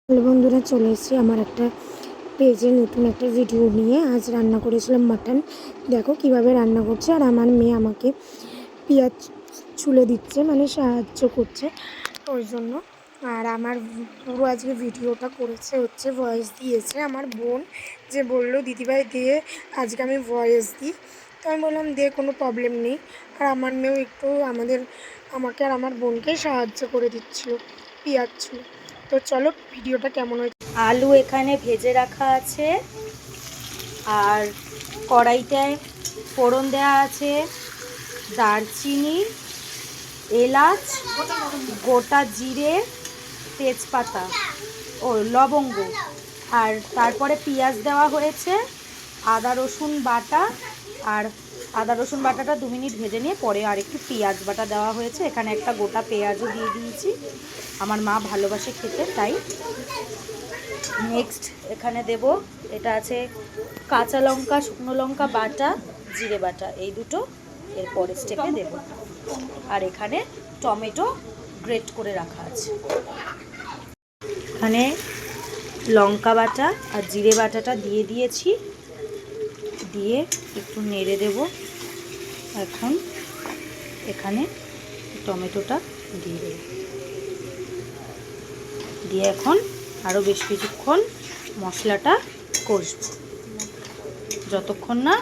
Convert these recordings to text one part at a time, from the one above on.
Hello বন্ধুরা, চলে এসেছি আমার একটা পেজে নতুন একটা ভিডিও নিয়ে। আজ রান্না করেছিলাম মাটন। দেখো কিভাবে রান্না করছে। আর আমার মেয়ে আমাকে পেঁয়াজ ছুলে দিচ্ছে, মানে সাহায্য করছে ওই জন্য। আর আমার পুরো আজকে ভিডিওটা করেছে হচ্ছে ভয়েস দিয়েছে আমার বোন, যে বললো দিদিভাই দিয়ে আজকে আমি ভয়েস দিই। তো আমি বললাম দে, কোনো প্রবলেম নেই। আর আমার মেয়েও একটু আমাকে আর আমার বোনকে সাহায্য করে দিচ্ছিলো পেঁয়াজ ছুলে। তো চলো ভিডিওটা কেমন হয়েছে। আলু এখানে ভেজে রাখা আছে, আর কড়াইটায় ফোড়ন দেওয়া আছে দারচিনি, এলাচ, গোটা জিরে, তেজপাতা ও লবঙ্গ। আর তারপরে পেঁয়াজ দেওয়া হয়েছে, আদা রসুন বাটা। আর আদা রসুন বাটাটা 2 মিনিট ভেজে নিয়ে পরে আর একটু পেঁয়াজ বাটা দেওয়া হয়েছে। এখানে একটা গোটা পেঁয়াজও দিয়ে দিয়েছি, আমার মা ভালোবাসে খেতে তাই। নেক্সট এখানে দেব, এটা আছে কাঁচা লঙ্কা, শুকনো লঙ্কা বাটা, জিরে বাটা, এই দুটো এর পরের স্টেপে দেব। আর এখানে টমেটো গ্রেট করে রাখা আছে। এখানে লঙ্কা বাটা আর জিরে বাটাটা দিয়ে দিয়েছি, দিয়ে একটু নেড়ে দেব। এখন এখানে টমেটোটা দিয়ে দেব, দিয়ে এখন আরও বেশ কিছুক্ষণ মশলাটা কষবো, যতক্ষণ না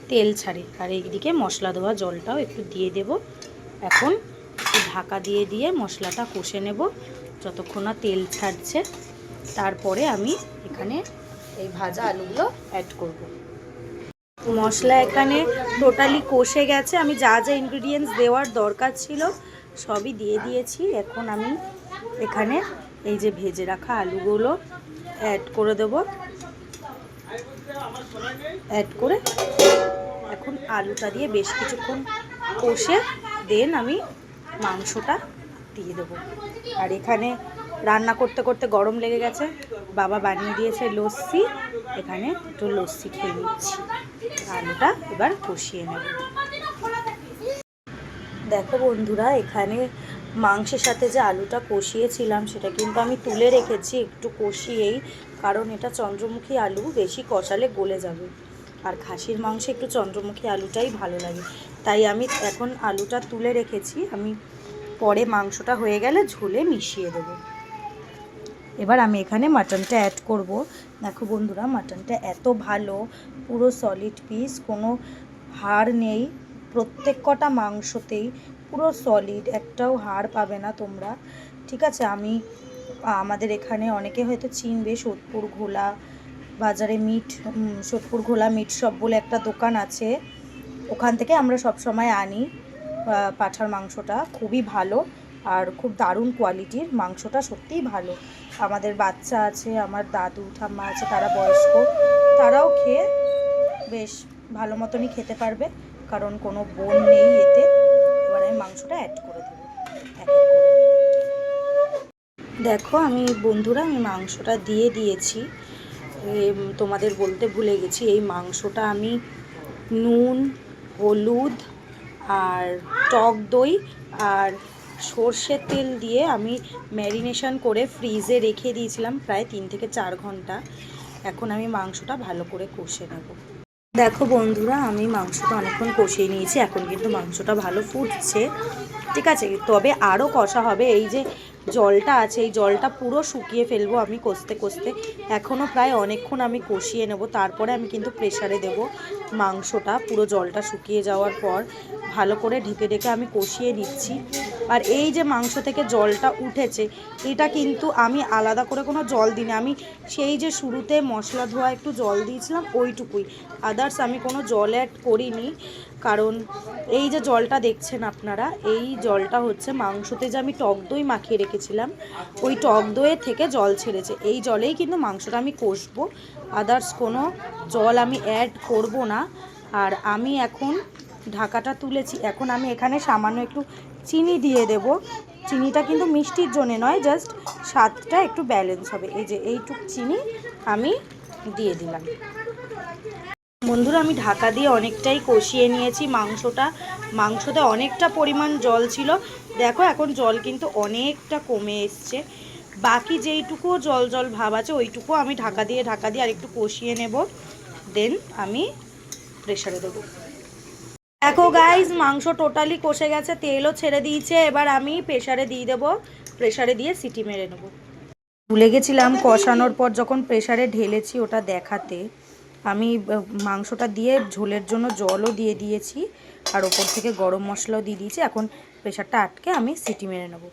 তেল ছাড়ে। আর এইদিকে মশলা দেওয়া জলটাও একটু দিয়ে দেব। এখন একটু ঢাকা দিয়ে দিয়ে মশলাটা কষে নেব যতক্ষণ না তেল ছাড়ছে। তারপরে আমি এখানে এই ভাজা আলুগুলো অ্যাড করব। মশলা এখানে টোটালি কষে গেছে, আমি যা যা ইনগ্রিডিয়েন্টস দেওয়ার দরকার ছিল সবই দিয়ে দিয়েছি। এখন আমি এখানে এই যে ভেজে রাখা আলুগুলো অ্যাড করে দেব। অ্যাড করে এখন আলুটা দিয়ে বেশ কিছুক্ষণ কষে দেন আমি মাংসটা দিয়ে দেবো। আর এখানে রান্না করতে করতে গরম লেগে গেছে, বাবা বানিয়ে দিয়েছে লস্যি, এখানে একটু লস্যি খেয়ে নিচ্ছি। আলুটা এবার কষিয়ে নেব। দেখো বন্ধুরা, এখানে মাংসের সাথে যে আলুটা কষিয়েছিলাম সেটা কিন্তু আমি তুলে রেখেছি একটু কষিয়েই, কারণ এটা চন্দ্রমুখী আলু, বেশি কষালে গলে যাবে। আর খাসির মাংসে একটু চন্দ্রমুখী আলুটাই ভালো লাগে, তাই আমি এখন আলুটা তুলে রেখেছি। আমি পরে মাংসটা হয়ে গেলে ঝোলে মিশিয়ে দেবো। এবার আমি এখানে মাটনটা অ্যাড করব। দেখো বন্ধুরা, মাটনটা এত ভালো, পুরো সলিড পিস, কোনো হাড় নেই। প্রত্যেক কটা মাংসতেই পুরো সলিড, একটাও হাড় পাবে না তোমরা। ঠিক আছে, আমাদের এখানে অনেকে হয়তো চিনবে, সোদপুর ঘোলা বাজারে সোদপুর ঘোলা মিট শপ বলে একটা দোকান আছে, ওখান থেকে আমরা সব সময় আনি পাঁঠার মাংসটা। খুবই ভালো আর খুব দারুণ কোয়ালিটির মাংসটা, সত্যিই ভালো। আমাদের বাচ্চা আছে, আমার দাদু ঠাম্মা আছে, তারা বয়স্ক, তারাও খেয়ে বেশ ভালো মতনই খেতে পারবে, কারণ কোনো বোন নেই এতে। এবার আমি মাংসটা অ্যাড করে দেবো এক এক করে। দেখো বন্ধুরা, আমি মাংসটা দিয়ে দিয়েছি। তোমাদের বলতে ভুলে গেছি, এই মাংসটা আমি নুন, হলুদ আর টক দই আর সর্ষের তেল দিয়ে আমি ম্যারিনেশন করে ফ্রিজে রেখে দিয়েছিলাম প্রায় 3 থেকে 4 ঘন্টা। এখন আমি মাংসটা ভালো করে কষে নেব। দেখো বন্ধুরা, আমি মাংসটা অনেকক্ষণ কষিয়ে নিয়েছি, এখন কিন্তু মাংসটা ভালো ফুটছে। ঠিক আছে, তবে আরও কষা হবে। এই যে জলটা আছে, এই জলটা পুরো শুকিয়ে ফেলবো আমি কষতে কষতে। এখনও প্রায় অনেকক্ষণ আমি কষিয়ে নেব, তারপরে আমি কিন্তু প্রেসারে দেব মাংসটা। পুরো জলটা শুকিয়ে যাওয়ার পর ভালো করে ঢেকে ঢেকে আমি কষিয়ে নিচ্ছি। আর এই যে মাংস থেকে জলটা উঠেছে, এটা কিন্তু আমি আলাদা করে কোনো জল দিইনি। আমি সেই যে শুরুতে মশলা ধোয়া একটু জল দিয়েছিলাম ওইটুকুই, আদার্স আমি কোনো জল অ্যাড করিনি। কারণ এই যে জলটা দেখছেন আপনারা, এই জলটা হচ্ছে মাংসতে যে আমি টক দই মাখিয়ে রেখেছিলাম, ওই টক দইয়ের থেকে জল ছেড়েছে। এই জলেই কিন্তু মাংসটা আমি কষবো, আদার্স কোনো জল আমি অ্যাড করব না। আর আমি এখন ঢাকাটা তুলেছি, এখন আমি এখানে সামান্য একটু চিনি দিয়ে দেব। চিনিটা কিন্তু মিষ্টির জন্য নয়, জাস্ট স্বাদটা একটু ব্যালেন্স হবে। এই যে এইটুকু চিনি আমি দিয়ে দিলাম। বন্ধুরা, আমি ঢাকা দিয়ে অনেকটাই কষিয়ে নিয়েছি মাংসটা। মাংসতে অনেকটা পরিমাণ জল ছিল, দেখো এখন জল কিন্তু অনেকটা কমে এসছে। বাকি যেইটুকু জল জল ভাব আছে ওইটুকু আমি ঢাকা দিয়ে আর একটু কষিয়ে নেব, দেন আমি প্রেশারে দেবো। দেখো গাইজ মাংস টোটালি কষে গেছে, তেলও ছেড়ে দিয়েছে। এবার আমি প্রেশারে দিয়ে দেবো, প্রেশারে দিয়ে সিটি মেরে নেবো। ভুলে গেছিলাম কষানোর পর যখন প্রেশারে ঢেলেছি ওটা দেখাতে, আমি মাংসটা দিয়ে ঝোলের জন্য জলও দিয়ে দিয়েছি আর ওপর থেকে গরম মশলাও দিয়ে দিয়েছি। এখন প্রেশারটা আটকে আমি সিটি মেরে নেবো।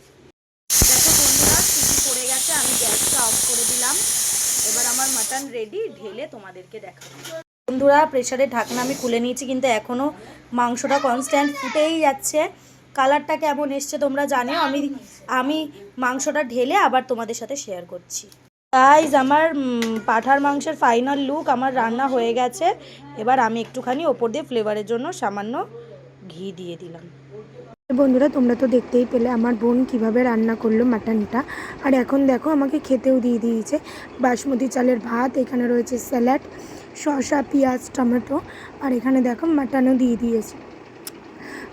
দেখো বন্ধুরা সিটি পড়ে গেছে, আমি গ্যাসটা অফ করে দিলাম। এবার আমার মাটন রেডি, ঢেলে তোমাদেরকে দেখাবো। বন্ধুরা প্রেশারে ঢাকনা আমি খুলে নিয়েছি, কিন্তু এখনও মাংসটা কনস্ট্যান্ট ফুটেই যাচ্ছে। কালারটা কেমন এসছে তোমরা জানিও। আমি মাংসটা ঢেলে আবার তোমাদের সাথে শেয়ার করছি। গাইজ আমার পাঁঠার মাংসের ফাইনাল লুক আমার রান্না হয়ে গেছে। এবার আমি একটুখানি ওপর দিয়ে ফ্লেভারের জন্য সামান্য ঘি দিয়ে দিলাম। বন্ধুরা তোমরা তো দেখতেই পেলে আমার বোন কিভাবে রান্না করলো মাটনটা। আর এখন দেখো আমাকে খেতেও দিয়ে দিয়েছে বাসমতি চালের ভাত, এখানে রয়েছে স্যালাড, শসা, পেঁয়াজ, টমেটো, আর এখানে দেখো মাটনও দিয়ে দিয়েছে,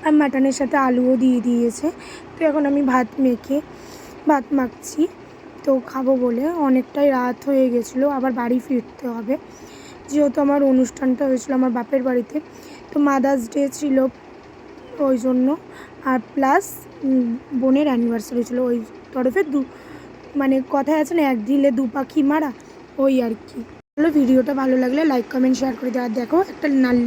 আর মাটনের সাথে আলুও দিয়ে দিয়েছে। তো এখন আমি ভাত মাখছি, তো খাবো বলে। অনেকটাই রাত হয়ে গেছিলো, আবার বাড়ি ফিরতে হবে, যেহেতু আমার অনুষ্ঠানটা হয়েছিলো আমার বাপের বাড়িতে, তো মাদার্স ডে ছিল ওই জন্য, আর প্লাস বোনের অ্যানিভার্সারি ছিল, ওই তরফে মানে কথায় আছে না, এক ঢিলে দু পাখি মারা, ওই আর কি। ভিডিওটা ভালো লাগলে লাইক কমেন্ট শেয়ার করে দেওয়ার। দেখো একটা নাল্লি